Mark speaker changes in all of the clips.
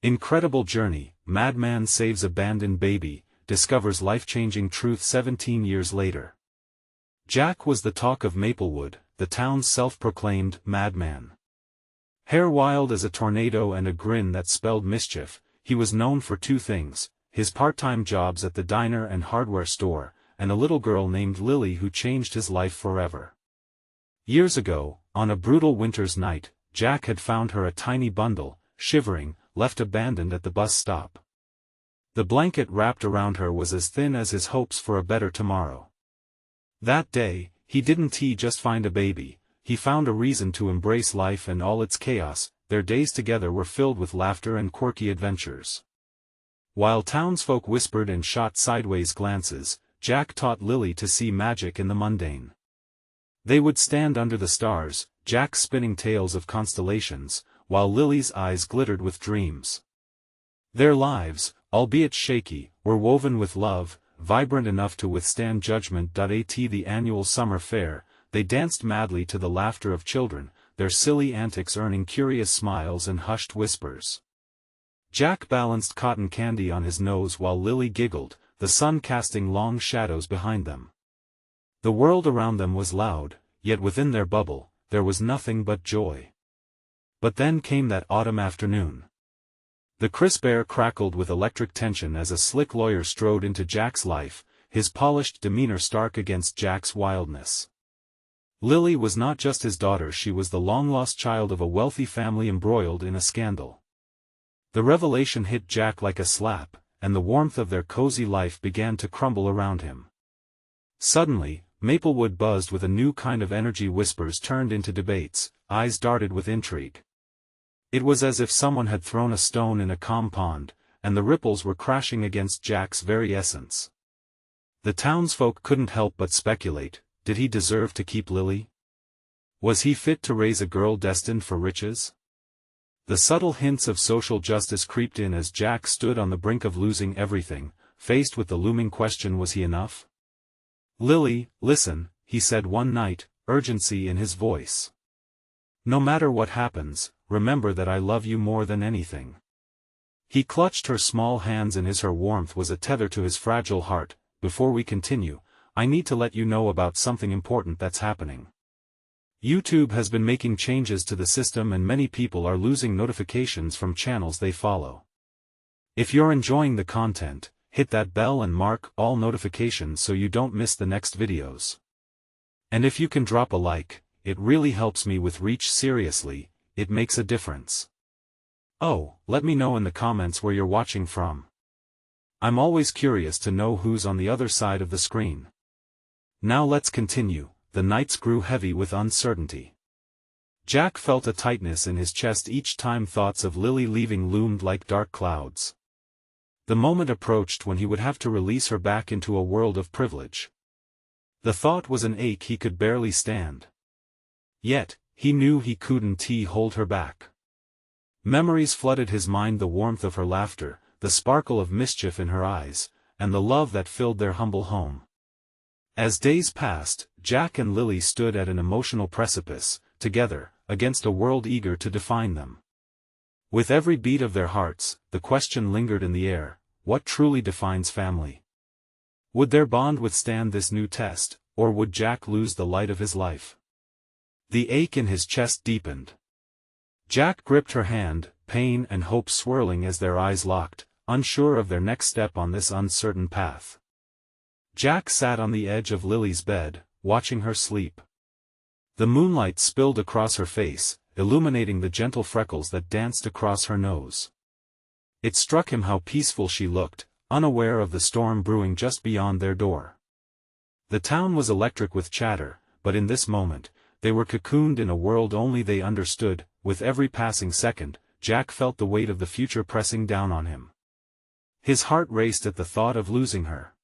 Speaker 1: Incredible journey, Madman saves abandoned baby, discovers life-changing truth 17 years later. Jack was the talk of Maplewood, the town's self-proclaimed madman. Hair wild as a tornado and a grin that spelled mischief, he was known for two things: his part-time jobs at the diner and hardware store, and a little girl named Lily who changed his life forever. Years ago, on a brutal winter's night, Jack had found her a tiny bundle, shivering, left abandoned at the bus stop. The blanket wrapped around her was as thin as his hopes for a better tomorrow. That day, he didn't just find a baby, he found a reason to embrace life and all its chaos. Their days together were filled with laughter and quirky adventures. While townsfolk whispered and shot sideways glances, Jack taught Lily to see magic in the mundane. They would stand under the stars, Jack spinning tales of constellations, while Lily's eyes glittered with dreams. Their lives, albeit shaky, were woven with love, vibrant enough to withstand judgment. At the annual summer fair, they danced madly to the laughter of children, their silly antics earning curious smiles and hushed whispers. Jack balanced cotton candy on his nose while Lily giggled, the sun casting long shadows behind them. The world around them was loud, yet within their bubble, there was nothing but joy. But then came that autumn afternoon. The crisp air crackled with electric tension as a slick lawyer strode into Jack's life, his polished demeanor stark against Jack's wildness. Lily was not just his daughter, she was the long-lost child of a wealthy family embroiled in a scandal. The revelation hit Jack like a slap, and the warmth of their cozy life began to crumble around him. Suddenly, Maplewood buzzed with a new kind of energy. Whispers turned into debates, eyes darted with intrigue. It was as if someone had thrown a stone in a calm pond, and the ripples were crashing against Jack's very essence. The townsfolk couldn't help but speculate: did he deserve to keep Lily? Was he fit to raise a girl destined for riches? The subtle hints of social justice creeped in as Jack stood on the brink of losing everything, faced with the looming question: was he enough? "Lily, listen," he said one night, urgency in his voice. "No matter what happens, remember that I love you more than anything." He clutched her small hands in his. Her warmth was a tether to his fragile heart. "Before we continue, I need to let you know about something important that's happening. YouTube has been making changes to the system and many people are losing notifications from channels they follow. If you're enjoying the content, hit that bell and mark all notifications so you don't miss the next videos. And if you can drop a like, it really helps me with reach. Seriously, it makes a difference. Oh, let me know in the comments where you're watching from. I'm always curious to know who's on the other side of the screen. Now let's continue. The nights grew heavy with uncertainty. Jack felt a tightness in his chest each time thoughts of Lily leaving loomed like dark clouds. The moment approached when he would have to release her back into a world of privilege. The thought was an ache he could barely stand. Yet, he knew he couldn't hold her back. Memories flooded his mind: the warmth of her laughter, the sparkle of mischief in her eyes, and the love that filled their humble home. As days passed, Jack and Lily stood at an emotional precipice, together, against a world eager to define them. With every beat of their hearts, the question lingered in the air: what truly defines family? Would their bond withstand this new test, or would Jack lose the light of his life? The ache in his chest deepened. Jack gripped her hand, pain and hope swirling as their eyes locked, unsure of their next step on this uncertain path. Jack sat on the edge of Lily's bed, watching her sleep. The moonlight spilled across her face, illuminating the gentle freckles that danced across her nose. It struck him how peaceful she looked, unaware of the storm brewing just beyond their door. The town was electric with chatter, but in this moment, they were cocooned in a world only they understood. With every passing second, Jack felt the weight of the future pressing down on him. His heart raced at the thought of losing her.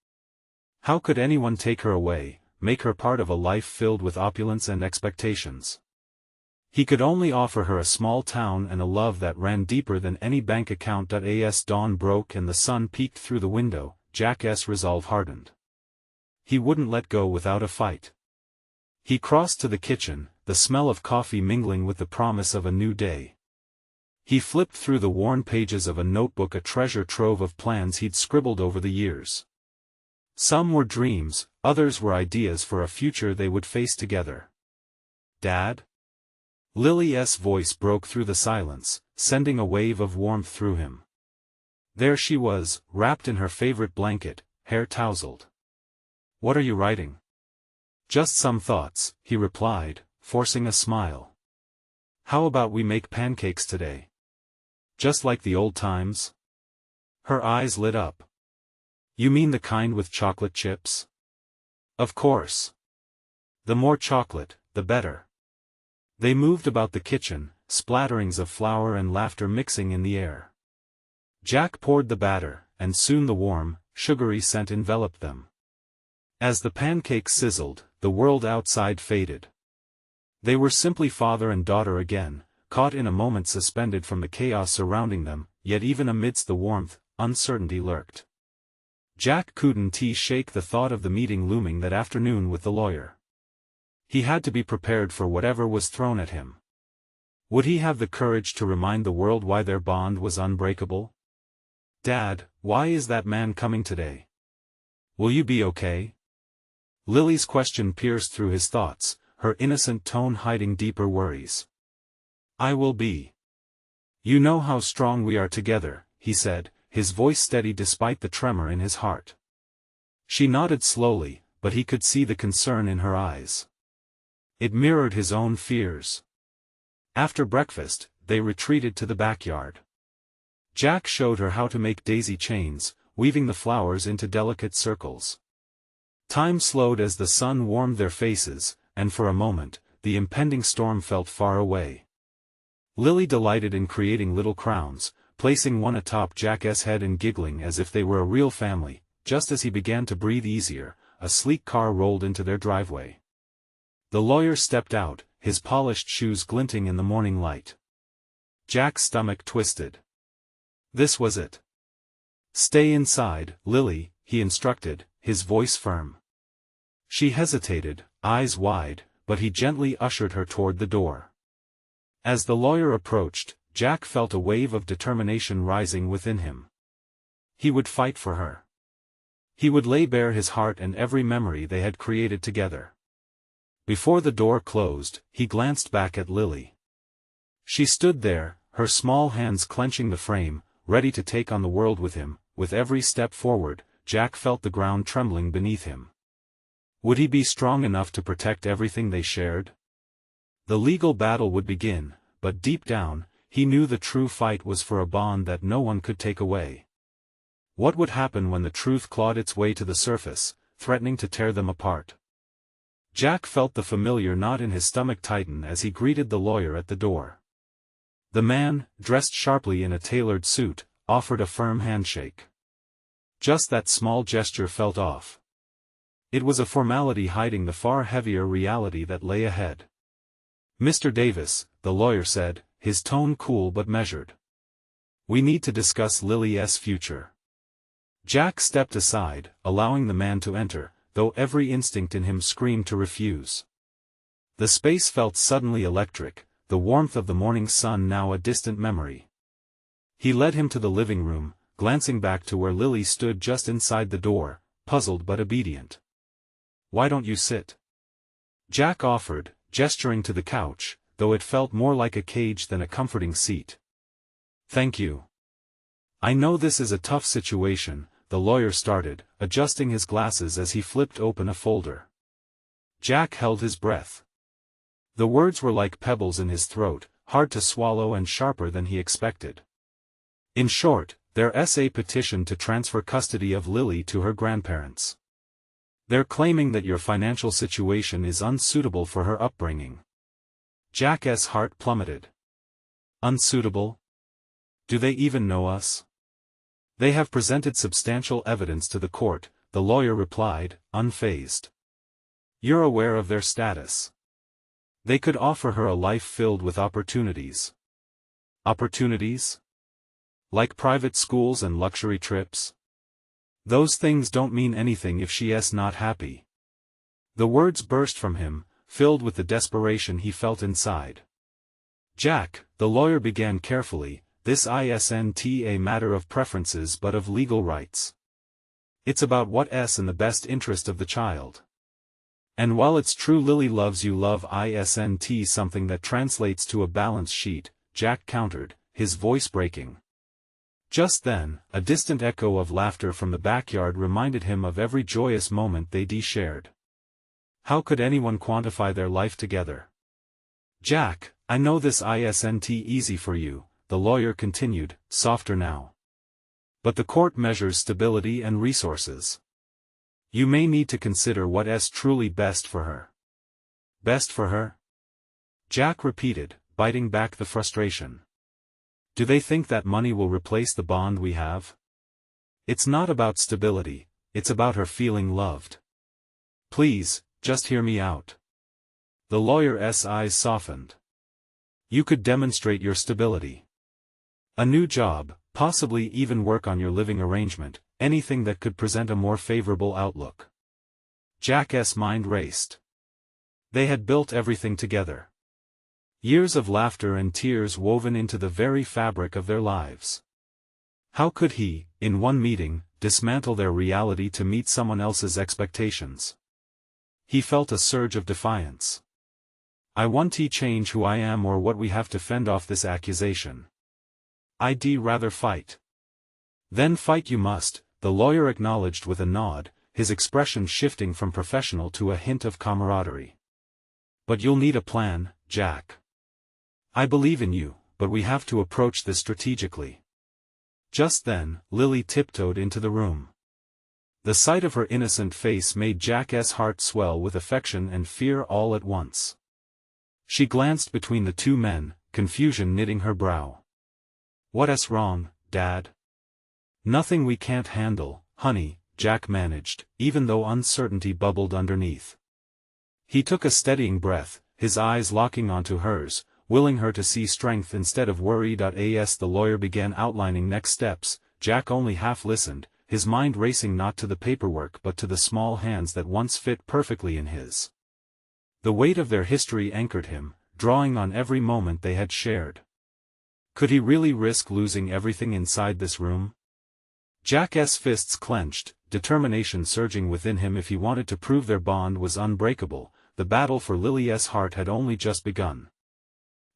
Speaker 1: How could anyone take her away, make her part of a life filled with opulence and expectations? He could only offer her a small town and a love that ran deeper than any bank account. As dawn broke and the sun peeked through the window, Jack's resolve hardened. He wouldn't let go without a fight. He crossed to the kitchen, the smell of coffee mingling with the promise of a new day. He flipped through the worn pages of a notebook, a treasure trove of plans he'd scribbled over the years. Some were dreams, others were ideas for a future they would face together. "Dad?" Lily's voice broke through the silence, sending a wave of warmth through him. There she was, wrapped in her favorite blanket, hair tousled. "What are you writing?" "Just some thoughts," he replied, forcing a smile. "How about we make pancakes today? Just like the old times?" Her eyes lit up. "You mean the kind with chocolate chips?" "Of course. The more chocolate, the better." They moved about the kitchen, splatterings of flour and laughter mixing in the air. Jack poured the batter, and soon the warm, sugary scent enveloped them. As the pancakes sizzled, the world outside faded. They were simply father and daughter again, caught in a moment suspended from the chaos surrounding them, yet even amidst the warmth, uncertainty lurked. Jack couldn't shake the thought of the meeting looming that afternoon with the lawyer. He had to be prepared for whatever was thrown at him. Would he have the courage to remind the world why their bond was unbreakable? "Dad, why is that man coming today? Will you be okay?" Lily's question pierced through his thoughts, her innocent tone hiding deeper worries. "I will be. You know how strong we are together," he said, his voice steady despite the tremor in his heart. She nodded slowly, but he could see the concern in her eyes. It mirrored his own fears. After breakfast, they retreated to the backyard. Jack showed her how to make daisy chains, weaving the flowers into delicate circles. Time slowed as the sun warmed their faces, and for a moment, the impending storm felt far away. Lily delighted in creating little crowns, placing one atop Jack's head and giggling as if they were a real family. Just as he began to breathe easier, a sleek car rolled into their driveway. The lawyer stepped out, his polished shoes glinting in the morning light. Jack's stomach twisted. This was it. "Stay inside, Lily," he instructed, his voice firm. She hesitated, eyes wide, but he gently ushered her toward the door. As the lawyer approached, Jack felt a wave of determination rising within him. He would fight for her. He would lay bare his heart and every memory they had created together. Before the door closed, he glanced back at Lily. She stood there, her small hands clenching the frame, ready to take on the world with him. With every step forward, Jack felt the ground trembling beneath him. Would he be strong enough to protect everything they shared? The legal battle would begin, but deep down, he knew the true fight was for a bond that no one could take away. What would happen when the truth clawed its way to the surface, threatening to tear them apart? Jack felt the familiar knot in his stomach tighten as he greeted the lawyer at the door. The man, dressed sharply in a tailored suit, offered a firm handshake. Just that small gesture felt off. It was a formality hiding the far heavier reality that lay ahead. "Mr. Davis," the lawyer said, his tone cool but measured. "We need to discuss Lily's future." Jack stepped aside, allowing the man to enter, though every instinct in him screamed to refuse. The space felt suddenly electric, the warmth of the morning sun now a distant memory. He led him to the living room, glancing back to where Lily stood just inside the door, puzzled but obedient. "Why don't you sit?" Jack offered, gesturing to the couch, though it felt more like a cage than a comforting seat. "Thank you. I know this is a tough situation," the lawyer started, adjusting his glasses as he flipped open a folder. Jack held his breath. The words were like pebbles in his throat, hard to swallow and sharper than he expected. In short, their essay petition to transfer custody of Lily to her grandparents. "They're claiming that your financial situation is unsuitable for her upbringing." Jack's heart plummeted. "Unsuitable? Do they even know us?" "They have presented substantial evidence to the court," the lawyer replied, unfazed. "You're aware of their status. They could offer her a life filled with opportunities." "Opportunities? Like private schools and luxury trips?" "Those things don't mean anything if she's not happy." The words burst from him, filled with the desperation he felt inside. "Jack, the lawyer began carefully, this isn't a matter of preferences but of legal rights. It's about what's in the best interest of the child. And while it's true Lily loves you, love isn't something that translates to a balance sheet, Jack countered, his voice breaking. Just then, a distant echo of laughter from the backyard reminded him of every joyous moment they'd shared. How could anyone quantify their life together? Jack, I know this isn't easy for you, the lawyer continued, softer now. But the court measures stability and resources. You may need to consider what's truly best for her. Best for her? Jack repeated, biting back the frustration. Do they think that money will replace the bond we have? It's not about stability, it's about her feeling loved. Please, just hear me out. The lawyer's eyes softened. You could demonstrate your stability. A new job, possibly even work on your living arrangement, anything that could present a more favorable outlook. Jack's mind raced. They had built everything together. Years of laughter and tears woven into the very fabric of their lives. How could he, in one meeting, dismantle their reality to meet someone else's expectations? He felt a surge of defiance. I want to change who I am or what we have to fend off this accusation. I'd rather fight. Then fight you must, the lawyer acknowledged with a nod, his expression shifting from professional to a hint of camaraderie. But you'll need a plan, Jack. I believe in you, but we have to approach this strategically. Just then, Lily tiptoed into the room. The sight of her innocent face made Jack's heart swell with affection and fear all at once. She glanced between the two men, confusion knitting her brow. What's wrong, Dad? Nothing we can't handle, honey, Jack managed, even though uncertainty bubbled underneath. He took a steadying breath, his eyes locking onto hers, willing her to see strength instead of worry. As the lawyer began outlining next steps, Jack only half listened, his mind racing not to the paperwork but to the small hands that once fit perfectly in his. The weight of their history anchored him, drawing on every moment they had shared. Could he really risk losing everything inside this room? Jack's fists clenched, determination surging within him. If he wanted to prove their bond was unbreakable, the battle for Lily's heart had only just begun.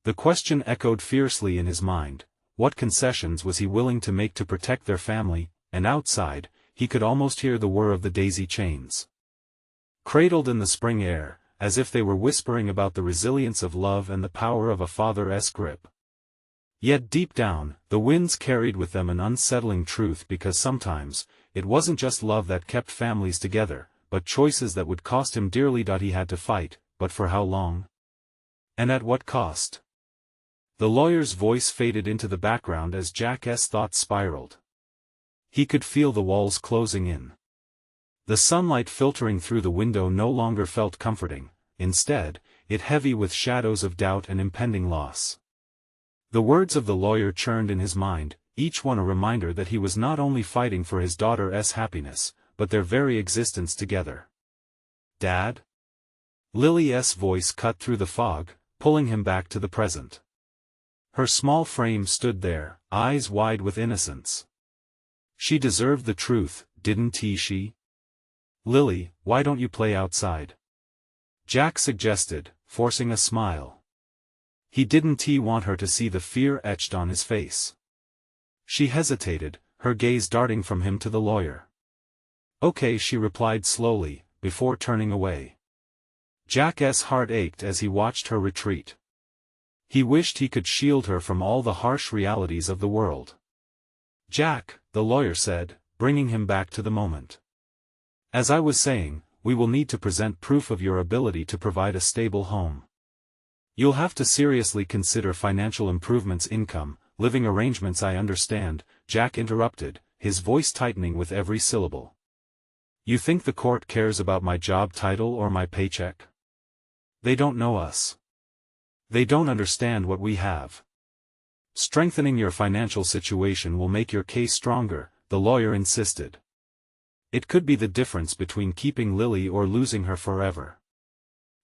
Speaker 1: The question echoed fiercely in his mind, what concessions was he willing to make to protect their family, and outside, he could almost hear the whir of the daisy chains. Cradled in the spring air, as if they were whispering about the resilience of love and the power of a father's grip. Yet deep down, the winds carried with them an unsettling truth, because sometimes, it wasn't just love that kept families together, but choices that would cost him dearly. He had to fight, but for how long? And at what cost? The lawyer's voice faded into the background as Jack's thoughts spiraled. He could feel the walls closing in. The sunlight filtering through the window no longer felt comforting, instead, it heavy with shadows of doubt and impending loss. The words of the lawyer churned in his mind, each one a reminder that he was not only fighting for his daughter's happiness, but their very existence together. Dad? Lily's voice cut through the fog, pulling him back to the present. Her small frame stood there, eyes wide with innocence. She deserved the truth, didn't she? Lily, why don't you play outside? Jack suggested, forcing a smile. He didn't want her to see the fear etched on his face. She hesitated, her gaze darting from him to the lawyer. Okay, she replied slowly, before turning away. Jack's heart ached as he watched her retreat. He wished he could shield her from all the harsh realities of the world. Jack, the lawyer said, bringing him back to the moment. As I was saying, we will need to present proof of your ability to provide a stable home. You'll have to seriously consider financial improvements, income, living arrangements. I understand, Jack interrupted, his voice tightening with every syllable. You think the court cares about my job title or my paycheck? They don't know us. They don't understand what we have. Strengthening your financial situation will make your case stronger, the lawyer insisted. It could be the difference between keeping Lily or losing her forever.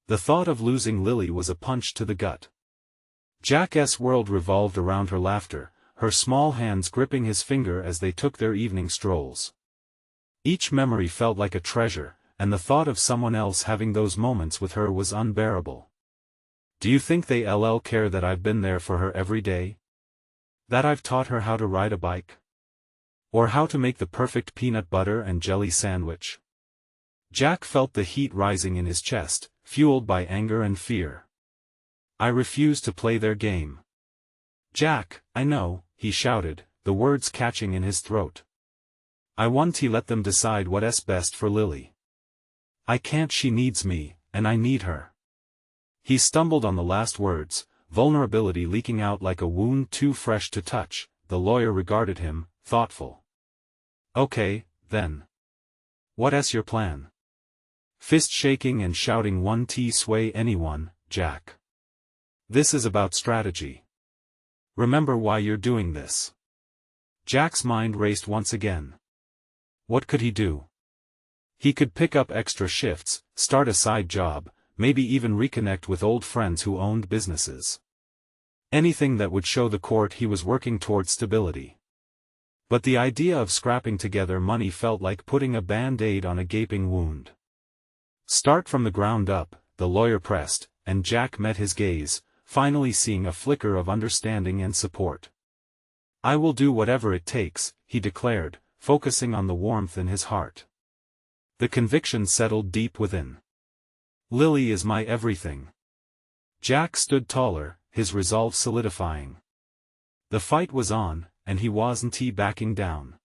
Speaker 1: The thought of losing Lily was a punch to the gut. Jack's world revolved around her laughter, her small hands gripping his finger as they took their evening strolls. Each memory felt like a treasure, and the thought of someone else having those moments with her was unbearable. Do you think they care that I've been there for her every day? That I've taught her how to ride a bike? Or how to make the perfect peanut butter and jelly sandwich? Jack felt the heat rising in his chest, fueled by anger and fear. I refuse to play their game. Jack, I know, he shouted, the words catching in his throat. I want to let them decide what's best for Lily. I can't, she needs me, and I need her. He stumbled on the last words, vulnerability leaking out like a wound too fresh to touch. The lawyer regarded him, thoughtful. Okay, then. What's your plan? Fist shaking and shouting, one T sway anyone, Jack. This is about strategy. Remember why you're doing this. Jack's mind raced once again. What could he do? He could pick up extra shifts, start a side job, maybe even reconnect with old friends who owned businesses. Anything that would show the court he was working toward stability. But the idea of scrapping together money felt like putting a band-aid on a gaping wound. Start from the ground up, the lawyer pressed, and Jack met his gaze, finally seeing a flicker of understanding and support. I will do whatever it takes, he declared, focusing on the warmth in his heart. The conviction settled deep within. Lily is my everything. Jack stood taller, his resolve solidifying. The fight was on, and he wasn't backing down.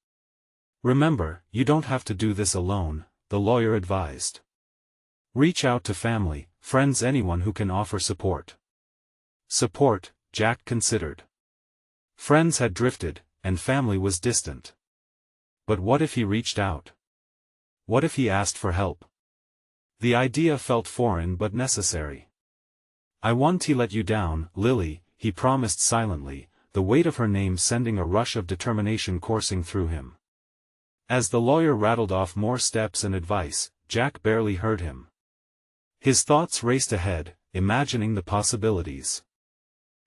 Speaker 1: Remember, you don't have to do this alone, the lawyer advised. Reach out to family, friends, anyone who can offer support. Support, Jack considered. Friends had drifted, and family was distant. But what if he reached out? What if he asked for help? The idea felt foreign but necessary. I won't let you down, Lily, he promised silently, the weight of her name sending a rush of determination coursing through him. As the lawyer rattled off more steps and advice, Jack barely heard him. His thoughts raced ahead, imagining the possibilities.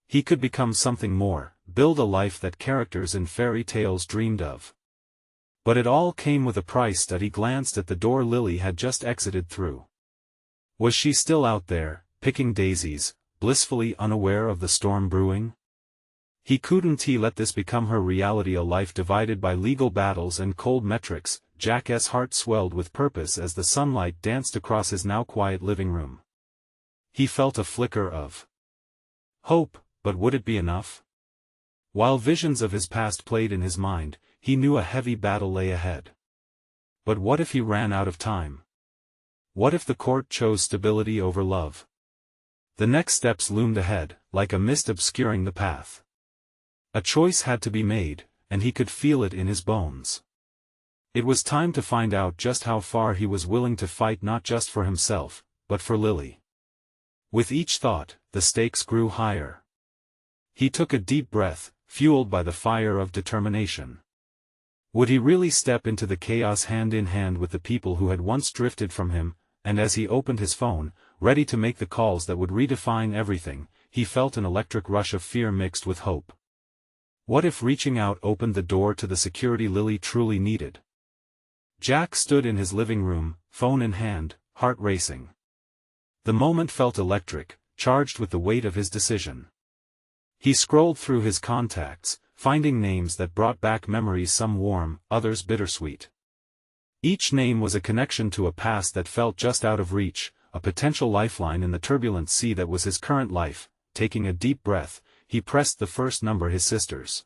Speaker 1: He could become something more, build a life that characters in fairy tales dreamed of. But it all came with a price. That he glanced at the door Lily had just exited through. Was she still out there, picking daisies, blissfully unaware of the storm brewing? He couldn't let this become her reality, a life divided by legal battles and cold metrics. Jack's heart swelled with purpose as the sunlight danced across his now quiet living room. He felt a flicker of hope, but would it be enough? While visions of his past played in his mind, he knew a heavy battle lay ahead. But what if he ran out of time? What if the court chose stability over love? The next steps loomed ahead, like a mist obscuring the path. A choice had to be made, and he could feel it in his bones. It was time to find out just how far he was willing to fight, not just for himself, but for Lily. With each thought, the stakes grew higher. He took a deep breath, fueled by the fire of determination. Would he really step into the chaos hand in hand with the people who had once drifted from him? And as he opened his phone, ready to make the calls that would redefine everything, he felt an electric rush of fear mixed with hope. What if reaching out opened the door to the security Lily truly needed? Jack stood in his living room, phone in hand, heart racing. The moment felt electric, charged with the weight of his decision. He scrolled through his contacts, finding names that brought back memories, some warm, others bittersweet. Each name was a connection to a past that felt just out of reach, a potential lifeline in the turbulent sea that was his current life. Taking a deep breath, he pressed the first number, his sister's.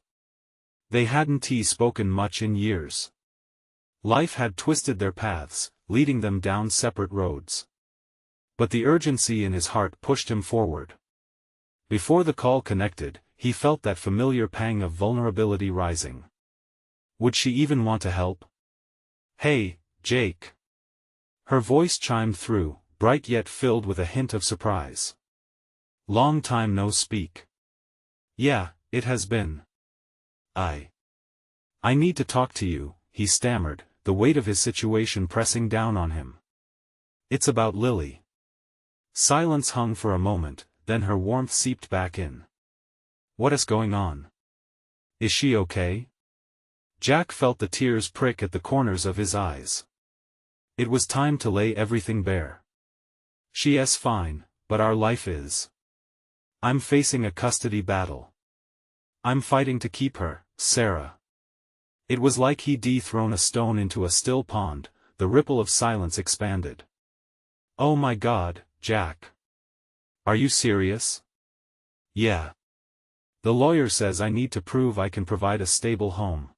Speaker 1: They hadn't spoken much in years. Life had twisted their paths, leading them down separate roads. But the urgency in his heart pushed him forward. Before the call connected, he felt that familiar pang of vulnerability rising. Would she even want to help? Hey, Jake. Her voice chimed through, bright yet filled with a hint of surprise. Long time no speak. Yeah, it has been. I need to talk to you, he stammered, the weight of his situation pressing down on him. It's about Lily. Silence hung for a moment, then her warmth seeped back in. What is going on? Is she okay? Jack felt the tears prick at the corners of his eyes. It was time to lay everything bare. She's fine, but our life is. I'm facing a custody battle. I'm fighting to keep her, Sarah. It was like he'd thrown a stone into a still pond. The ripple of silence expanded. Oh my God, Jack. Are you serious? Yeah. The lawyer says I need to prove I can provide a stable home.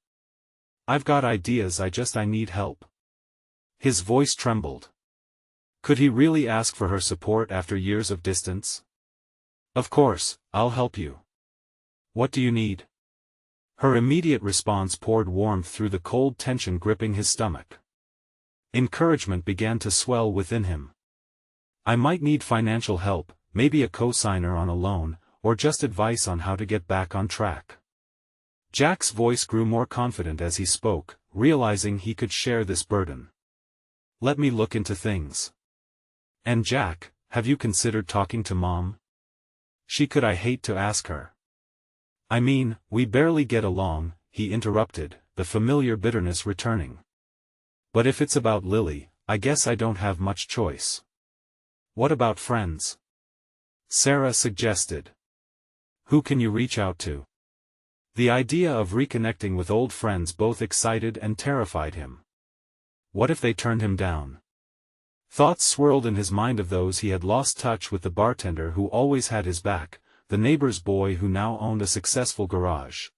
Speaker 1: I've got ideas, I need help. His voice trembled. Could he really ask for her support after years of distance? Of course, I'll help you. What do you need? Her immediate response poured warmth through the cold tension gripping his stomach. Encouragement began to swell within him. I might need financial help, maybe a co-signer on a loan, or just advice on how to get back on track. Jack's voice grew more confident as he spoke, realizing he could share this burden. Let me look into things. And Jack, have you considered talking to Mom? I hate to ask her. I mean, we barely get along, he interrupted, the familiar bitterness returning. But if it's about Lily, I guess I don't have much choice. What about friends? Sarah suggested. Who can you reach out to? The idea of reconnecting with old friends both excited and terrified him. What if they turned him down? Thoughts swirled in his mind of those he had lost touch with, the bartender who always had his back, the neighbor's boy who now owned a successful garage.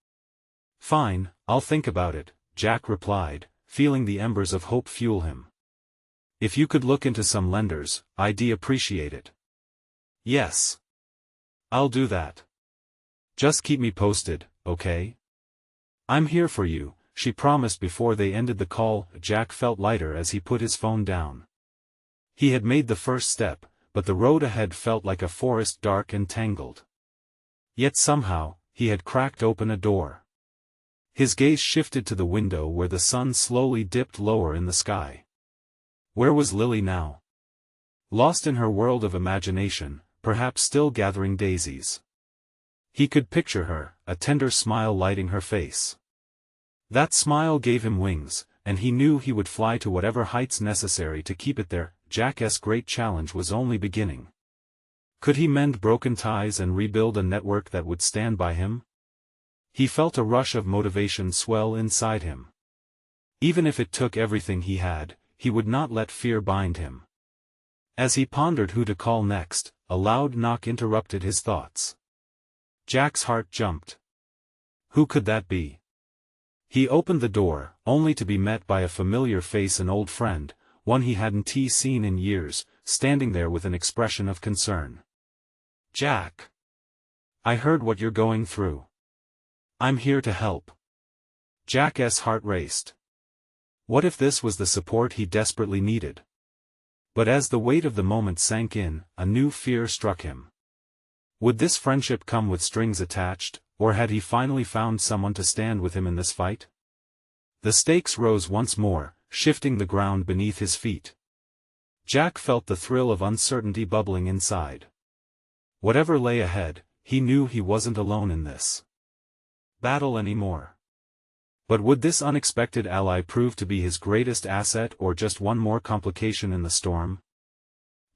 Speaker 1: Fine, I'll think about it, Jack replied, feeling the embers of hope fuel him. If you could look into some lenders, I'd appreciate it. Yes. I'll do that. Just keep me posted, okay? I'm here for you, she promised before they ended the call. Jack felt lighter as he put his phone down. He had made the first step, but the road ahead felt like a forest, dark and tangled. Yet somehow, he had cracked open a door. His gaze shifted to the window where the sun slowly dipped lower in the sky. Where was Lily now? Lost in her world of imagination, perhaps still gathering daisies. He could picture her, a tender smile lighting her face. That smile gave him wings, and he knew he would fly to whatever heights necessary to keep it there. Jack's great challenge was only beginning. Could he mend broken ties and rebuild a network that would stand by him? He felt a rush of motivation swell inside him. Even if it took everything he had, he would not let fear bind him. As he pondered who to call next, a loud knock interrupted his thoughts. Jack's heart jumped. Who could that be? He opened the door, only to be met by a familiar face, an old friend, one he hadn't seen in years, standing there with an expression of concern. Jack. I heard what you're going through. I'm here to help. Jack's heart raced. What if this was the support he desperately needed? But as the weight of the moment sank in, a new fear struck him. Would this friendship come with strings attached, or had he finally found someone to stand with him in this fight? The stakes rose once more, shifting the ground beneath his feet. Jack felt the thrill of uncertainty bubbling inside. Whatever lay ahead, he knew he wasn't alone in this battle anymore. But would this unexpected ally prove to be his greatest asset, or just one more complication in the storm?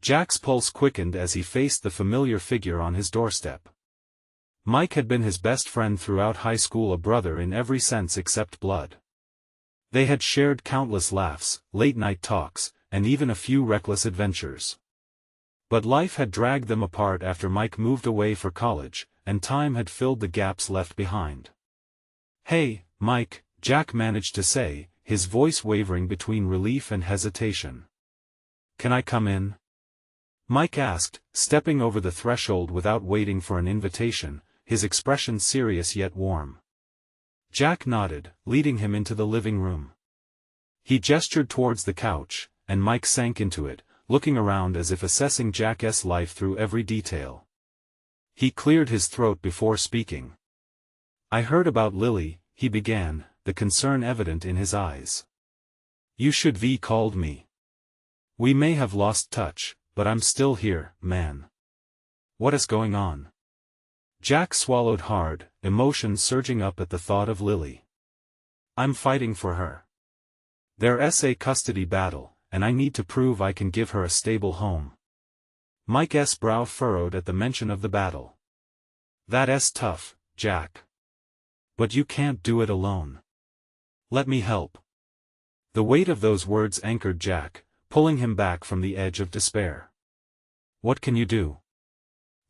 Speaker 1: Jack's pulse quickened as he faced the familiar figure on his doorstep. Mike had been his best friend throughout high school, a brother in every sense except blood. They had shared countless laughs, late-night talks, and even a few reckless adventures. But life had dragged them apart after Mike moved away for college, and time had filled the gaps left behind. Hey, Mike, Jack managed to say, his voice wavering between relief and hesitation. Can I come in? Mike asked, stepping over the threshold without waiting for an invitation, his expression serious yet warm. Jack nodded, leading him into the living room. He gestured towards the couch, and Mike sank into it, looking around as if assessing Jack's life through every detail. He cleared his throat before speaking. I heard about Lily, he began, the concern evident in his eyes. You should have called me. We may have lost touch, but I'm still here, man. What is going on? Jack swallowed hard, emotion surging up at the thought of Lily. I'm fighting for her. There's a custody battle, and I need to prove I can give her a stable home. Mike's brow furrowed at the mention of the battle. That's tough, Jack. But you can't do it alone. Let me help. The weight of those words anchored Jack, pulling him back from the edge of despair. What can you do?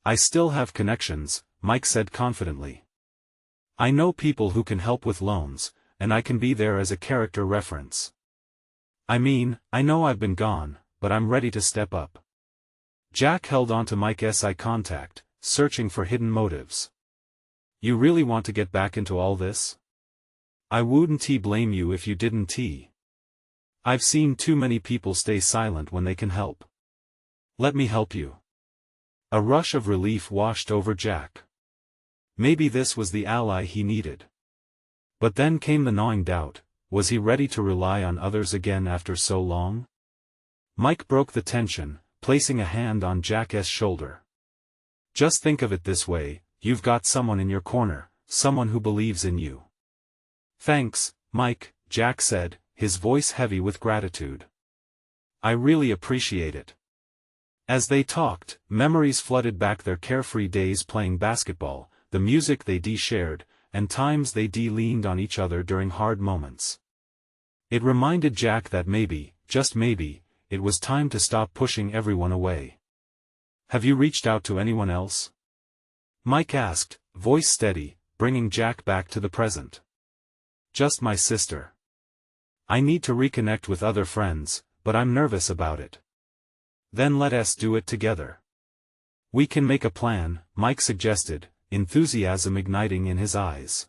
Speaker 1: I still have connections, Mike said confidently. I know people who can help with loans, and I can be there as a character reference. I mean, I know I've been gone, but I'm ready to step up. Jack held on to Mike's eye contact, searching for hidden motives. You really want to get back into all this? I wouldn't blame you if you didn't. I've seen too many people stay silent when they can help. Let me help you. A rush of relief washed over Jack. Maybe this was the ally he needed. But then came the gnawing doubt, was he ready to rely on others again after so long? Mike broke the tension, placing a hand on Jack's shoulder. Just think of it this way, you've got someone in your corner, someone who believes in you. Thanks, Mike, Jack said, his voice heavy with gratitude. I really appreciate it. As they talked, memories flooded back their carefree days playing basketball, the music they shared, and times they leaned on each other during hard moments. It reminded Jack that maybe, just maybe, it was time to stop pushing everyone away. Have you reached out to anyone else? Mike asked, voice steady, bringing Jack back to the present. Just my sister. I need to reconnect with other friends, but I'm nervous about it. Then let us do it together. We can make a plan, Mike suggested, enthusiasm igniting in his eyes.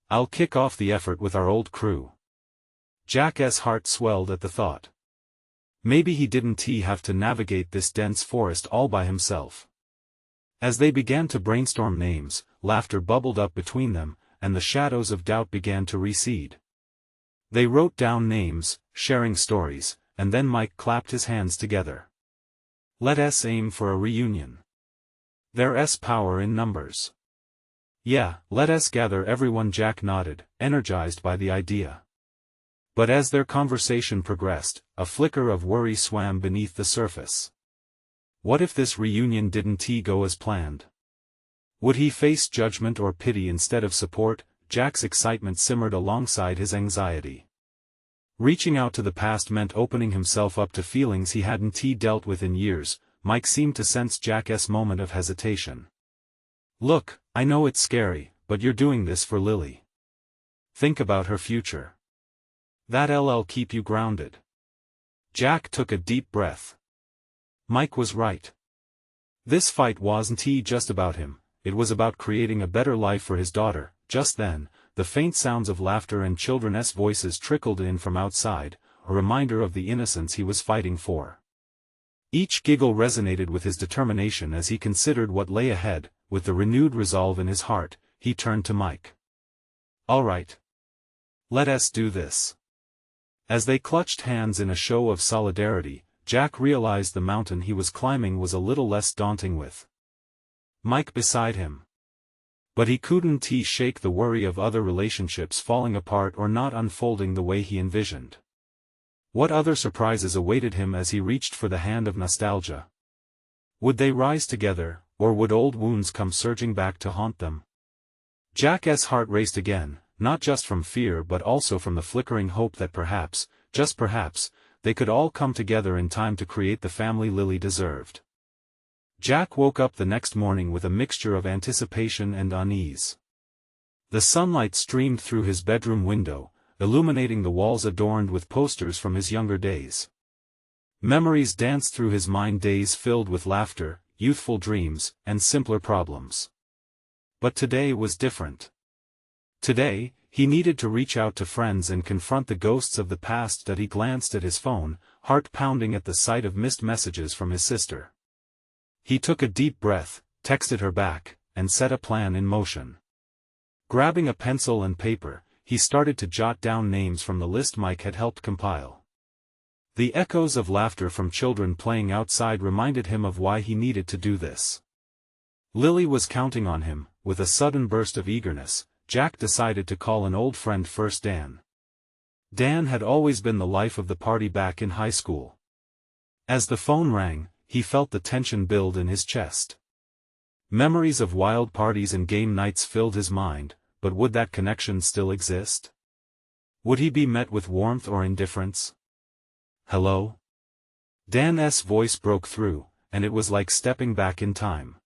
Speaker 1: I'll kick off the effort with our old crew. Jack's heart swelled at the thought. Maybe he didn't have to navigate this dense forest all by himself. As they began to brainstorm names, laughter bubbled up between them, and the shadows of doubt began to recede. They wrote down names, sharing stories, and then Mike clapped his hands together. Let us aim for a reunion. There's power in numbers. Yeah, let us gather everyone. Jack nodded, energized by the idea. But as their conversation progressed, a flicker of worry swam beneath the surface. What if this reunion didn't go as planned? Would he face judgment or pity instead of support? Jack's excitement simmered alongside his anxiety. Reaching out to the past meant opening himself up to feelings he hadn't dealt with in years. Mike seemed to sense Jack's moment of hesitation. Look, I know it's scary, but you're doing this for Lily. Think about her future. That'll keep you grounded. Jack took a deep breath. Mike was right. This fight wasn't just about him, it was about creating a better life for his daughter. Just then, the faint sounds of laughter and children's voices trickled in from outside, a reminder of the innocence he was fighting for. Each giggle resonated with his determination as he considered what lay ahead. With the renewed resolve in his heart, he turned to Mike. All right. Let us do this. As they clutched hands in a show of solidarity, Jack realized the mountain he was climbing was a little less daunting with Mike beside him. But he couldn't shake the worry of other relationships falling apart or not unfolding the way he envisioned. What other surprises awaited him as he reached for the hand of nostalgia? Would they rise together, or would old wounds come surging back to haunt them? Jack's heart raced again, not just from fear but also from the flickering hope that perhaps, just perhaps, they could all come together in time to create the family Lily deserved. Jack woke up the next morning with a mixture of anticipation and unease. The sunlight streamed through his bedroom window, illuminating the walls adorned with posters from his younger days. Memories danced through his mind, days filled with laughter, youthful dreams, and simpler problems. But today was different. Today, he needed to reach out to friends and confront the ghosts of the past. That he glanced at his phone, heart pounding at the sight of missed messages from his sister. He took a deep breath, texted her back, and set a plan in motion. Grabbing a pencil and paper, he started to jot down names from the list Mike had helped compile. The echoes of laughter from children playing outside reminded him of why he needed to do this. Lily was counting on him. With a sudden burst of eagerness, Jack decided to call an old friend first, Dan. Dan had always been the life of the party back in high school. As the phone rang, he felt the tension build in his chest. Memories of wild parties and game nights filled his mind, but would that connection still exist? Would he be met with warmth or indifference? Hello? Dan's voice broke through, and it was like stepping back in time.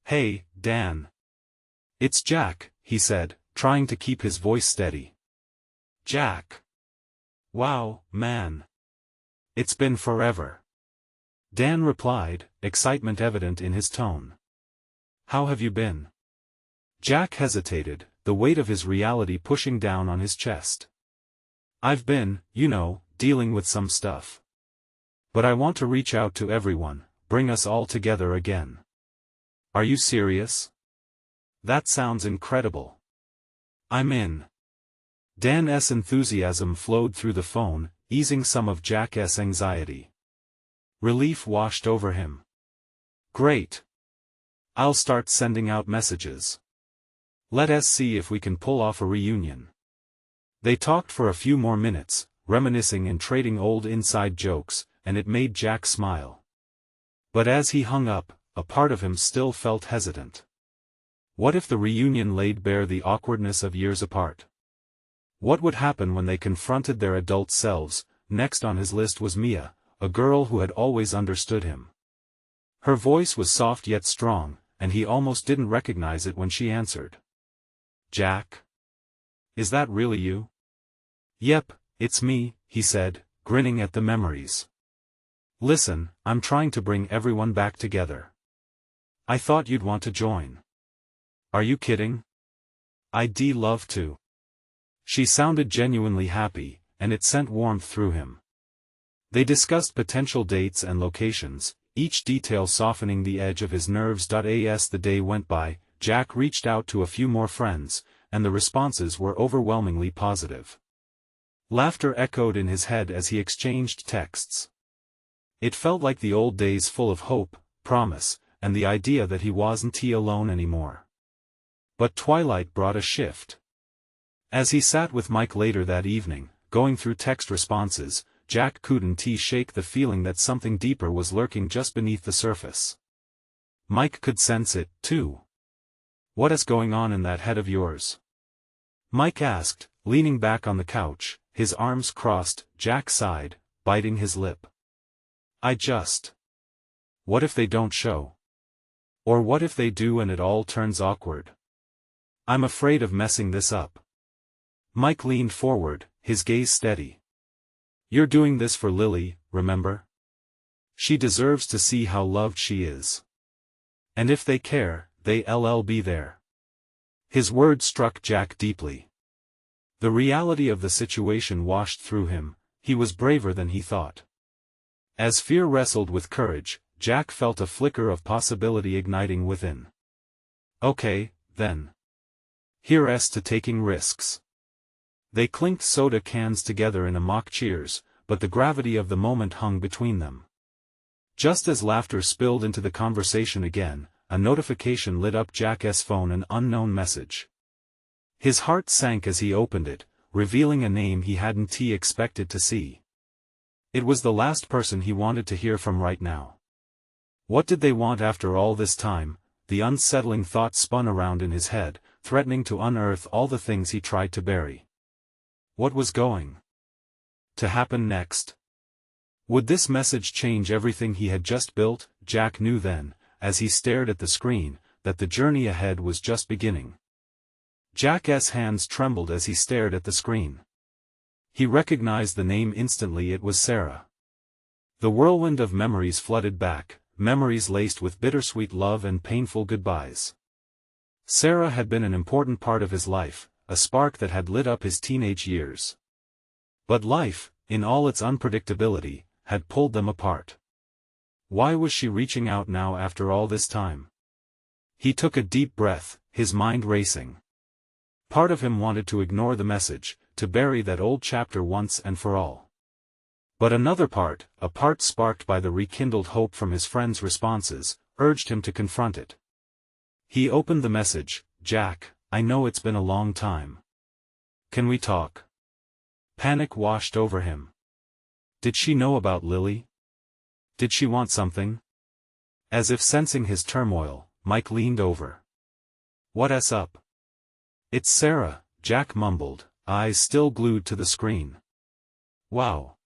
Speaker 1: Hey, Dan. It's Jack, he said, trying to keep his voice steady. Jack. Wow, man. It's been forever. Dan replied, excitement evident in his tone. How have you been? Jack hesitated, the weight of his reality pushing down on his chest. I've been, dealing with some stuff. But I want to reach out to everyone, bring us all together again. Are you serious? That sounds incredible. I'm in. Dan's enthusiasm flowed through the phone, easing some of Jack's anxiety. Relief washed over him. Great. I'll start sending out messages. Let us see if we can pull off a reunion. They talked for a few more minutes, reminiscing and trading old inside jokes, and it made Jack smile. But as he hung up, a part of him still felt hesitant. What if the reunion laid bare the awkwardness of years apart? What would happen when they confronted their adult selves? Next on his list was Mia, a girl who had always understood him. Her voice was soft yet strong, and he almost didn't recognize it when she answered. Jack? Is that really you? Yep, it's me, he said, grinning at the memories. Listen, I'm trying to bring everyone back together. I thought you'd want to join. Are you kidding? I'd love to. She sounded genuinely happy, and it sent warmth through him. They discussed potential dates and locations, each detail softening the edge of his nerves. As the day went by, Jack reached out to a few more friends, and the responses were overwhelmingly positive. Laughter echoed in his head as he exchanged texts. It felt like the old days, full of hope, promise, and the idea that he wasn't alone anymore. But twilight brought a shift. As he sat with Mike later that evening, going through text responses, Jack couldn't shake the feeling that something deeper was lurking just beneath the surface. Mike could sense it, too. What is going on in that head of yours? Mike asked, leaning back on the couch, his arms crossed. Jack sighed, biting his lip. What if they don't show? Or what if they do and it all turns awkward? I'm afraid of messing this up. Mike leaned forward, his gaze steady. You're doing this for Lily, remember? She deserves to see how loved she is. And if they care, they'll be there. His words struck Jack deeply. The reality of the situation washed through him. He was braver than he thought. As fear wrestled with courage, Jack felt a flicker of possibility igniting within. Okay, then. Here's to taking risks. They clinked soda cans together in a mock cheers, but the gravity of the moment hung between them. Just as laughter spilled into the conversation again, a notification lit up Jack's phone, an unknown message. His heart sank as he opened it, revealing a name he hadn't expected to see. It was the last person he wanted to hear from right now. What did they want after all this time? The unsettling thought spun around in his head, threatening to unearth all the things he tried to bury. What was going to happen next? Would this message change everything he had just built? Jack knew then, as he stared at the screen, that the journey ahead was just beginning. Jack's hands trembled as he stared at the screen. He recognized the name instantly. It was Sarah. The whirlwind of memories flooded back, memories laced with bittersweet love and painful goodbyes. Sarah had been an important part of his life, a spark that had lit up his teenage years. But life, in all its unpredictability, had pulled them apart. Why was she reaching out now after all this time? He took a deep breath, his mind racing. Part of him wanted to ignore the message, to bury that old chapter once and for all. But another part, a part sparked by the rekindled hope from his friends' responses, urged him to confront it. He opened the message. Jack, I know it's been a long time. Can we talk? Panic washed over him. Did she know about Lily? Did she want something? As if sensing his turmoil, Mike leaned over. What's up? It's Sarah, Jack mumbled, eyes still glued to the screen. Wow.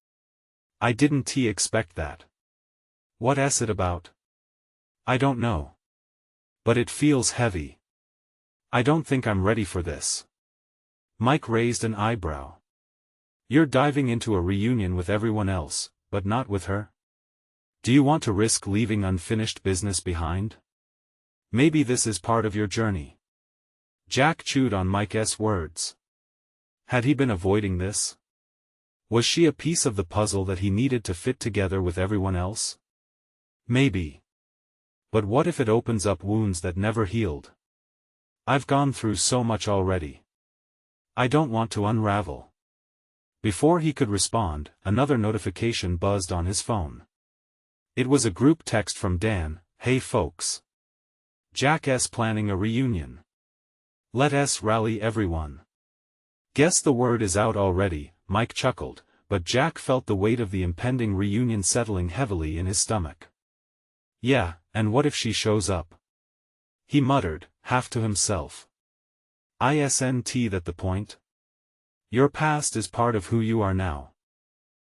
Speaker 1: I didn't expect that. What's it about? I don't know. But it feels heavy. I don't think I'm ready for this. Mike raised an eyebrow. You're diving into a reunion with everyone else, but not with her? Do you want to risk leaving unfinished business behind? Maybe this is part of your journey. Jack chewed on Mike's words. Had he been avoiding this? Was she a piece of the puzzle that he needed to fit together with everyone else? Maybe. But what if it opens up wounds that never healed? I've gone through so much already. I don't want to unravel. Before he could respond, another notification buzzed on his phone. It was a group text from Dan. Hey folks. Jack's planning a reunion. Let's rally everyone. Guess the word is out already, Mike chuckled, but Jack felt the weight of the impending reunion settling heavily in his stomach. Yeah, and what if she shows up? He muttered, half to himself. Isn't that the point? Your past is part of who you are now.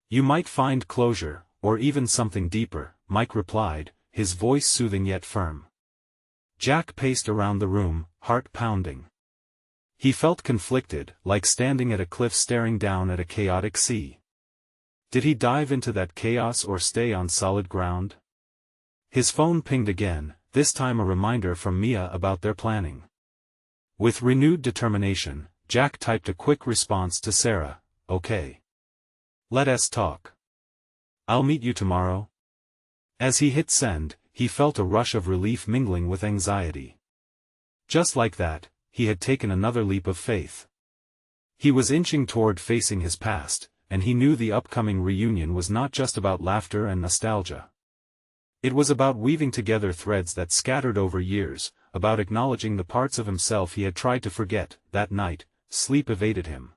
Speaker 1: You might find closure, or even something deeper, Mike replied, his voice soothing yet firm. Jack paced around the room, heart pounding. He felt conflicted, like standing at a cliff staring down at a chaotic sea. Did he dive into that chaos or stay on solid ground? His phone pinged again, this time a reminder from Mia about their planning. With renewed determination, Jack typed a quick response to Sarah, okay. Let's talk. I'll meet you tomorrow. As he hit send, he felt a rush of relief mingling with anxiety. Just like that, he had taken another leap of faith. He was inching toward facing his past, and he knew the upcoming reunion was not just about laughter and nostalgia. It was about weaving together threads that scattered over years, about acknowledging the parts of himself he had tried to forget. That night, sleep evaded him.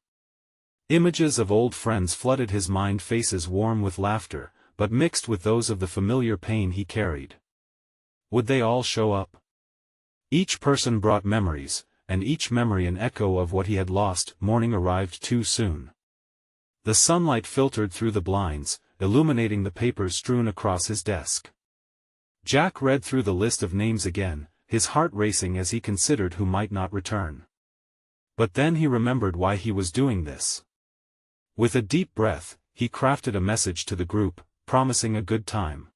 Speaker 1: Images of old friends flooded his mind, faces warm with laughter, but mixed with those of the familiar pain he carried. Would they all show up? Each person brought memories, and each memory an echo of what he had lost. Morning arrived too soon. The sunlight filtered through the blinds, illuminating the papers strewn across his desk. Jack read through the list of names again, his heart racing as he considered who might not return. But then he remembered why he was doing this. With a deep breath, he crafted a message to the group, promising a good time.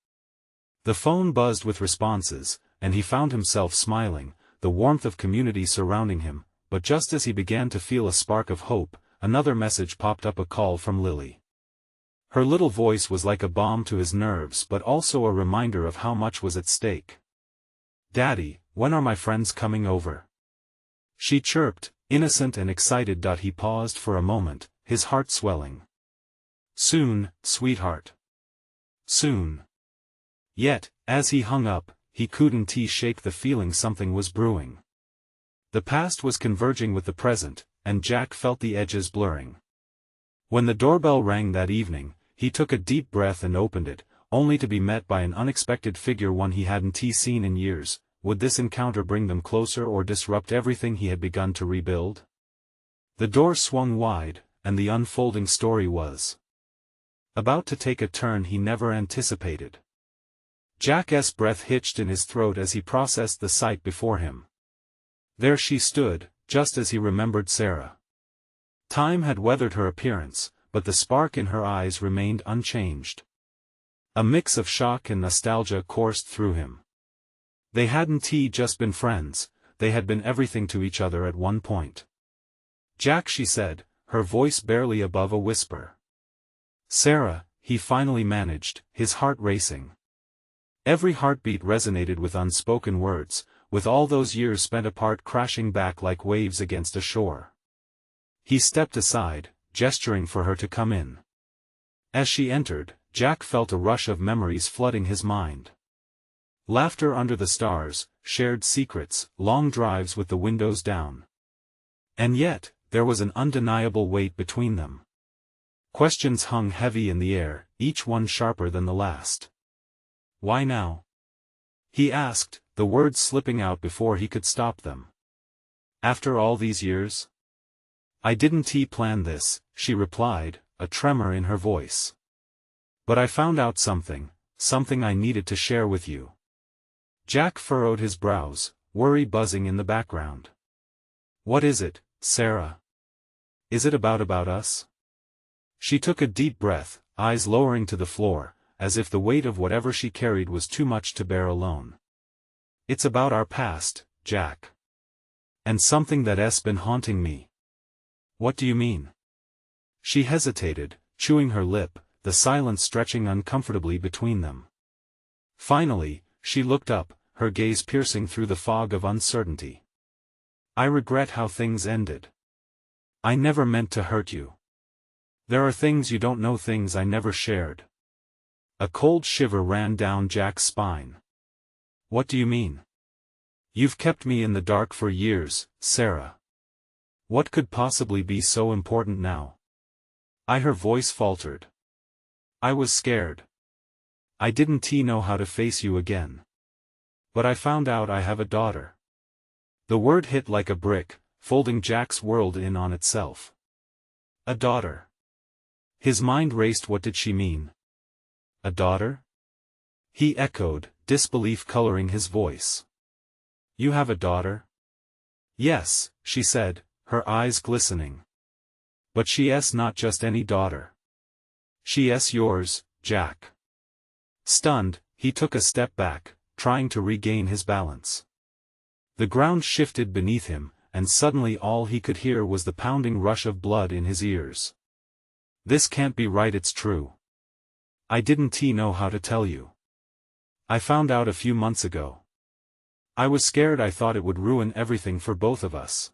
Speaker 1: The phone buzzed with responses, and he found himself smiling, the warmth of community surrounding him, but just as he began to feel a spark of hope, another message popped up, a call from Lily. Her little voice was like a balm to his nerves but also a reminder of how much was at stake. Daddy, when are my friends coming over? She chirped, innocent and excited. He paused for a moment, his heart swelling. Soon, sweetheart. Soon. Yet, as he hung up, he couldn't shake the feeling something was brewing. The past was converging with the present, and Jack felt the edges blurring. When the doorbell rang that evening, he took a deep breath and opened it, only to be met by an unexpected figure, one he hadn't seen in years. Would this encounter bring them closer or disrupt everything he had begun to rebuild? The door swung wide, and the unfolding story was about to take a turn he never anticipated. Jack's breath hitched in his throat as he processed the sight before him. There she stood, just as he remembered Sarah. Time had weathered her appearance, but the spark in her eyes remained unchanged. A mix of shock and nostalgia coursed through him. They hadn't just been friends, they had been everything to each other at one point. Jack, she said, her voice barely above a whisper. Sarah, he finally managed, his heart racing. Every heartbeat resonated with unspoken words, with all those years spent apart crashing back like waves against a shore. He stepped aside, gesturing for her to come in. As she entered, Jack felt a rush of memories flooding his mind. Laughter under the stars, shared secrets, long drives with the windows down. And yet, there was an undeniable weight between them. Questions hung heavy in the air, each one sharper than the last. "Why now?" he asked, the words slipping out before he could stop them. "After all these years?" "I didn't plan this," she replied, a tremor in her voice. "But I found out something I needed to share with you." Jack furrowed his brows, worry buzzing in the background. "What is it, Sarah? Is it about us?" She took a deep breath, eyes lowering to the floor, as if the weight of whatever she carried was too much to bear alone. "It's about our past, Jack. And something that's been haunting me." "What do you mean?" She hesitated, chewing her lip, the silence stretching uncomfortably between them. Finally, she looked up, her gaze piercing through the fog of uncertainty. "I regret how things ended. I never meant to hurt you. There are things you don't know, things I never shared." A cold shiver ran down Jack's spine. "What do you mean?" "You've kept me in the dark for years, Sarah. What could possibly be so important now?" Her voice faltered. "I was scared. I didn't know how to face you again. But I found out I have a daughter." The word hit like a brick, folding Jack's world in on itself. A daughter. His mind raced. What did she mean? A daughter? He echoed, disbelief coloring his voice. "You have a daughter?" "Yes," she said, her eyes glistening. "But she's not just any daughter. She's yours, Jack." Stunned, he took a step back, trying to regain his balance. The ground shifted beneath him, and suddenly all he could hear was the pounding rush of blood in his ears. "This can't be right, it's true. I didn't know how to tell you. I found out a few months ago. I was scared, I thought it would ruin everything for both of us.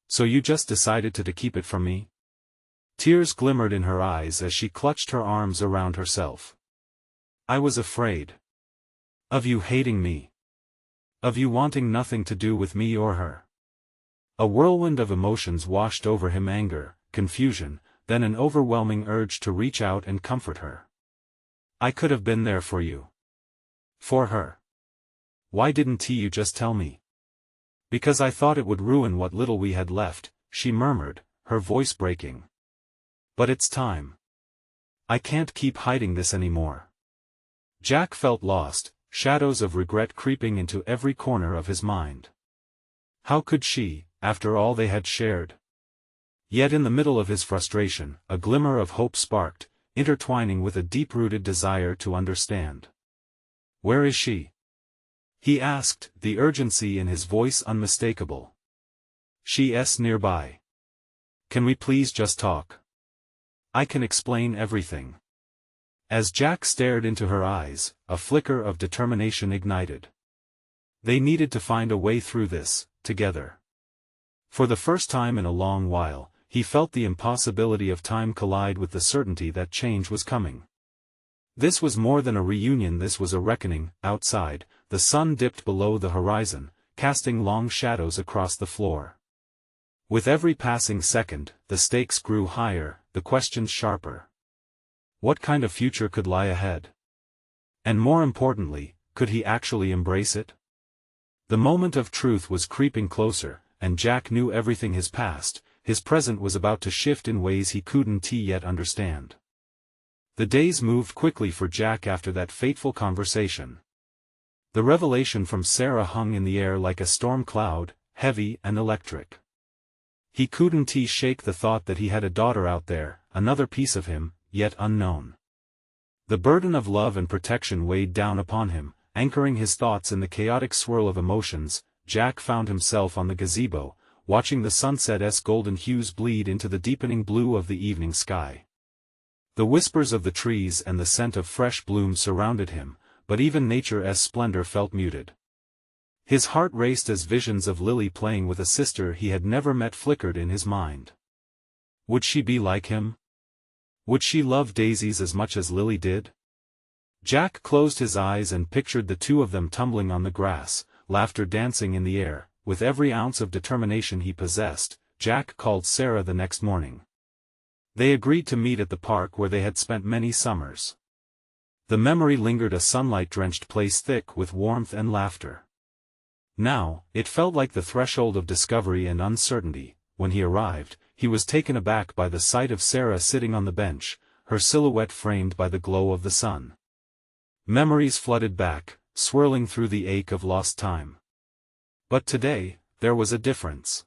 Speaker 1: So you just decided to keep it from me?" Tears glimmered in her eyes as she clutched her arms around herself. "I was afraid. Of you hating me. Of you wanting nothing to do with me or her." A whirlwind of emotions washed over him, anger, confusion, then an overwhelming urge to reach out and comfort her. "I could have been there for you. For her. Why didn't you just tell me?" "Because I thought it would ruin what little we had left," she murmured, her voice breaking. "But it's time. I can't keep hiding this anymore." Jack felt lost, shadows of regret creeping into every corner of his mind. How could she, after all they had shared? Yet in the middle of his frustration, a glimmer of hope sparked, intertwining with a deep-rooted desire to understand. "Where is she?" he asked, the urgency in his voice unmistakable. "She's nearby. Can we please just talk? I can explain everything." As Jack stared into her eyes, a flicker of determination ignited. They needed to find a way through this, together. For the first time in a long while, he felt the impossibility of time collide with the certainty that change was coming. This was more than a reunion, this was a reckoning. Outside, the sun dipped below the horizon, casting long shadows across the floor. With every passing second, the stakes grew higher, the questions sharper. What kind of future could lie ahead? And more importantly, could he actually embrace it? The moment of truth was creeping closer, and Jack knew everything, his past, his present was about to shift in ways he couldn't yet understand. The days moved quickly for Jack after that fateful conversation. The revelation from Sarah hung in the air like a storm cloud, heavy and electric. He couldn't shake the thought that he had a daughter out there, another piece of him, yet unknown. The burden of love and protection weighed down upon him, anchoring his thoughts in the chaotic swirl of emotions. Jack found himself on the gazebo, watching the sunset's golden hues bleed into the deepening blue of the evening sky. The whispers of the trees and the scent of fresh bloom surrounded him, but even nature's splendor felt muted. His heart raced as visions of Lily playing with a sister he had never met flickered in his mind. Would she be like him? Would she love daisies as much as Lily did? Jack closed his eyes and pictured the two of them tumbling on the grass, laughter dancing in the air. With every ounce of determination he possessed, Jack called Sarah the next morning. They agreed to meet at the park where they had spent many summers. The memory lingered, a sunlight-drenched place thick with warmth and laughter. Now, it felt like the threshold of discovery and uncertainty. When he arrived, he was taken aback by the sight of Sarah sitting on the bench, her silhouette framed by the glow of the sun. Memories flooded back, swirling through the ache of lost time. But today, there was a difference.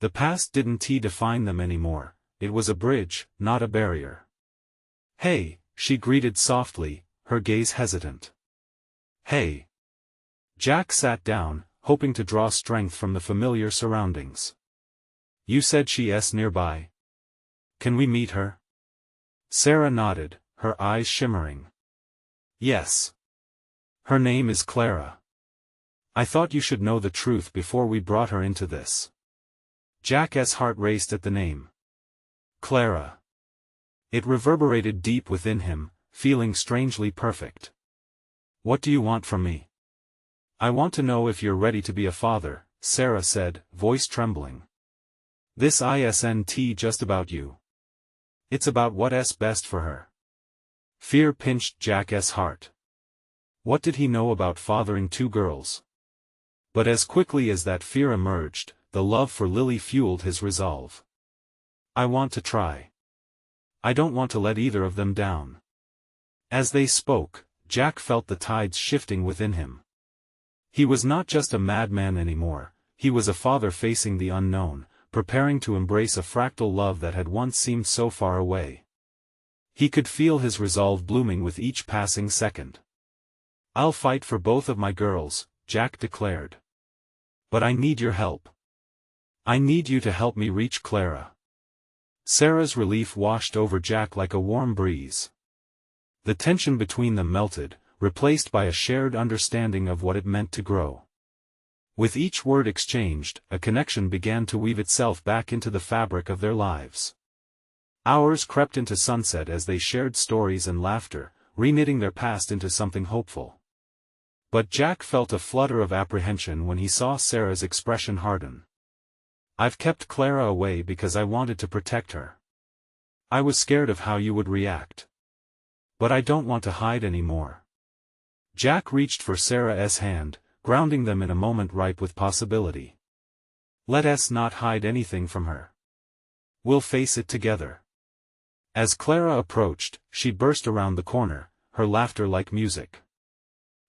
Speaker 1: The past didn't define them anymore, it was a bridge, not a barrier. "Hey," she greeted softly, her gaze hesitant. "Hey." Jack sat down, hoping to draw strength from the familiar surroundings. "You said she's nearby. Can we meet her?" Sarah nodded, her eyes shimmering. "Yes. Her name is Clara. I thought you should know the truth before we brought her into this." Jack's heart raced at the name. Clara. It reverberated deep within him, feeling strangely perfect. "What do you want from me?" "I want to know if you're ready to be a father," Sarah said, voice trembling. "This isn't just about you. It's about what's best for her." Fear pinched Jack's heart. What did he know about fathering two girls? But as quickly as that fear emerged, the love for Lily fueled his resolve. "I want to try. I don't want to let either of them down." As they spoke, Jack felt the tides shifting within him. He was not just a madman anymore, he was a father facing the unknown, preparing to embrace a fractal love that had once seemed so far away. He could feel his resolve blooming with each passing second. "I'll fight for both of my girls," Jack declared. "But I need your help. I need you to help me reach Clara." Sarah's relief washed over Jack like a warm breeze. The tension between them melted, replaced by a shared understanding of what it meant to grow. With each word exchanged, a connection began to weave itself back into the fabric of their lives. Hours crept into sunset as they shared stories and laughter, reknitting their past into something hopeful. But Jack felt a flutter of apprehension when he saw Sarah's expression harden. "I've kept Clara away because I wanted to protect her. I was scared of how you would react. But I don't want to hide anymore." Jack reached for Sarah's hand, grounding them in a moment ripe with possibility. "Let us not hide anything from her. We'll face it together." As Clara approached, she burst around the corner, her laughter like music.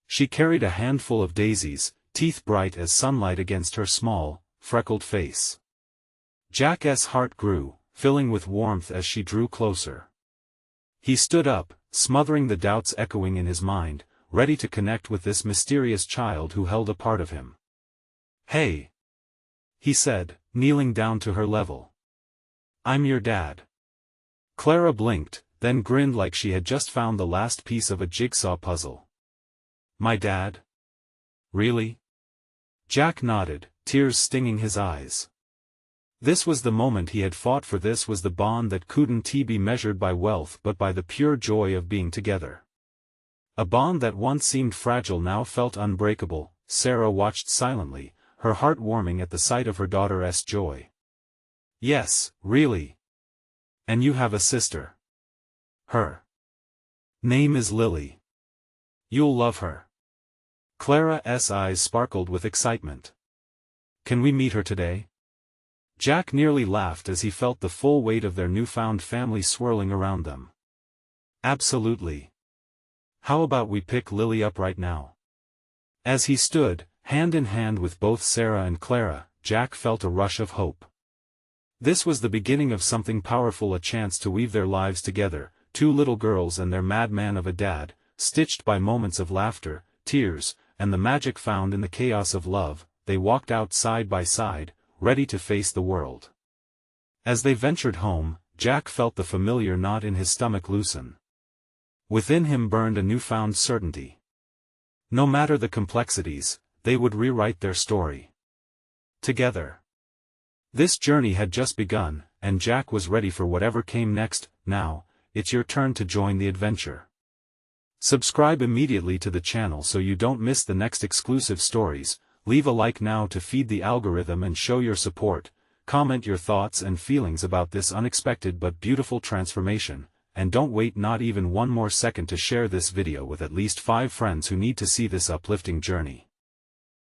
Speaker 1: She carried a handful of daisies, teeth bright as sunlight against her small, freckled face. Jack's heart grew, filling with warmth as she drew closer. He stood up, smothering the doubts echoing in his mind, ready to connect with this mysterious child who held a part of him. "Hey," he said, kneeling down to her level. "I'm your dad." Clara blinked, then grinned like she had just found the last piece of a jigsaw puzzle. "My dad? Really?" Jack nodded, tears stinging his eyes. This was the moment he had fought for. This was the bond that couldn't be measured by wealth but by the pure joy of being together. A bond that once seemed fragile now felt unbreakable. Sarah watched silently, her heart warming at the sight of her daughter's joy. "Yes, really. And you have a sister. Her name is Lily. You'll love her." Clara's eyes sparkled with excitement. "Can we meet her today?" Jack nearly laughed as he felt the full weight of their newfound family swirling around them. "Absolutely. How about we pick Lily up right now?" As he stood, hand in hand with both Sarah and Clara, Jack felt a rush of hope. This was the beginning of something powerful, a chance to weave their lives together, two little girls and their madman of a dad, stitched by moments of laughter, tears, and the magic found in the chaos of love. They walked out side by side, ready to face the world. As they ventured home, Jack felt the familiar knot in his stomach loosen. Within him burned a newfound certainty. No matter the complexities, they would rewrite their story together. This journey had just begun, and Jack was ready for whatever came next. "Now, it's your turn to join the adventure." Subscribe immediately to the channel so you don't miss the next exclusive stories. Leave a like now to feed the algorithm and show your support. Comment your thoughts and feelings about this unexpected but beautiful transformation, and don't wait not even one more second to share this video with at least 5 friends who need to see this uplifting journey.